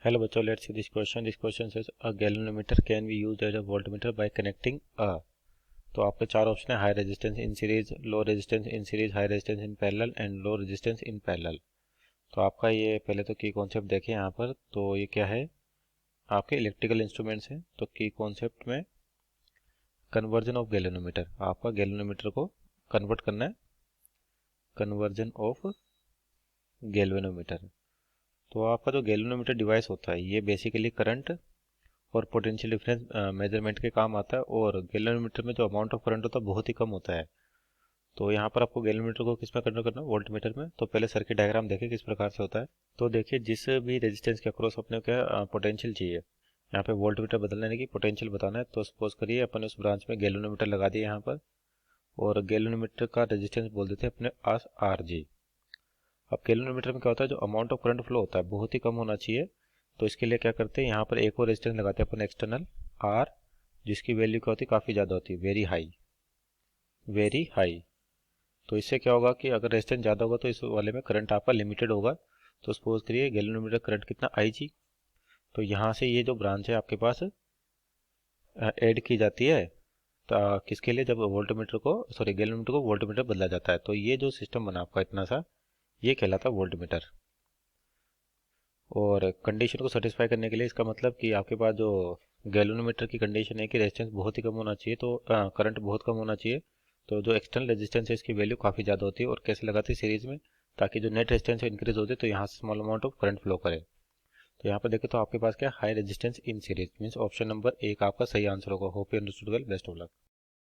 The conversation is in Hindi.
Hello बच्चों, let's see this question. This question says a galvanometer can be used as a voltmeter by connecting a. तो आपके चार ऑप्शन है: high resistance in series, low resistance in series, high resistance in parallel and low resistance in parallel. तो आपका ये पहले तो की कॉन्सेप्ट देखिए यहाँ पर। तो ये क्या है, आपके इलेक्ट्रिकल इंस्ट्रूमेंट्स हैं। तो की कॉन्सेप्ट में कन्वर्जन ऑफ गैल्वेनोमीटर, आपका गैल्वेनोमीटर को कन्वर्ट करना है। Conversion of galvanometer. तो आपका जो गैल्वेनोमीटर डिवाइस होता है ये बेसिकली करंट और पोटेंशियल डिफरेंस मेजरमेंट के काम आता है। और गैल्वेनोमीटर में जो अमाउंट ऑफ करंट होता है बहुत ही कम होता है। तो यहाँ पर आपको गैल्वेनोमीटर को किस में कन्वर्ट करना है, वोल्टमीटर में। तो पहले सर्किट डायग्राम देखें किस प्रकार से होता है। तो देखिए, जिस भी रेजिस्टेंस के अक्रॉस अपने क्या पोटेंशियल चाहिए, यहाँ पे वोल्टमीटर बदलने यानी कि पोटेंशियल बताना है। तो सपोज करिए अपन उस ब्रांच में गैल्वेनोमीटर लगा दिए यहाँ पर, और गैल्वेनोमीटर का रेजिस्टेंस बोल देते हैं अपने पास RG। अब गैल्वेनोमीटर में क्या होता है, जो अमाउंट ऑफ करंट फ्लो होता है बहुत ही कम होना चाहिए। तो इसके लिए क्या करते हैं, यहाँ पर एक और रेजिस्टेंस लगाते हैं अपन एक्सटर्नल R, जिसकी वैल्यू क्या होती है, काफ़ी ज़्यादा होती है, वेरी हाई, वेरी हाई। तो इससे क्या होगा कि अगर रेजिस्टेंस ज़्यादा होगा तो इस वाले में करंट आपका लिमिटेड होगा। तो सपोज करिए गैल्वेनोमीटर करंट कितना, IG। तो यहाँ से ये जो ब्रांच है आपके पास ऐड की जाती है। तो किसके लिए, जब वोल्टमीटर को गैल्वेनोमीटर को वोल्टमीटर बदला जाता है। तो ये जो सिस्टम बना आपका इतना सा, ये कहलाता है वोल्टमीटर। और कंडीशन को सेटिस्फाई करने के लिए, इसका मतलब कि आपके पास जो गैल्वेनोमीटर की कंडीशन है कि रेजिस्टेंस बहुत ही कम होना चाहिए, तो करंट बहुत कम होना चाहिए। तो जो एक्सटर्नल रेजिस्टेंस है इसकी वैल्यू काफ़ी ज़्यादा होती है। और कैसे लगाते हैं, सीरीज में, ताकि जो नेट रेजिस्टेंस है इंक्रीज होते तो यहाँ से small amount of current flow करे। तो यहाँ पर देखें तो आपके पास क्या, high resistance in series means option number 1 आपका सही आंसर होगा। Hope you understood well, best of luck.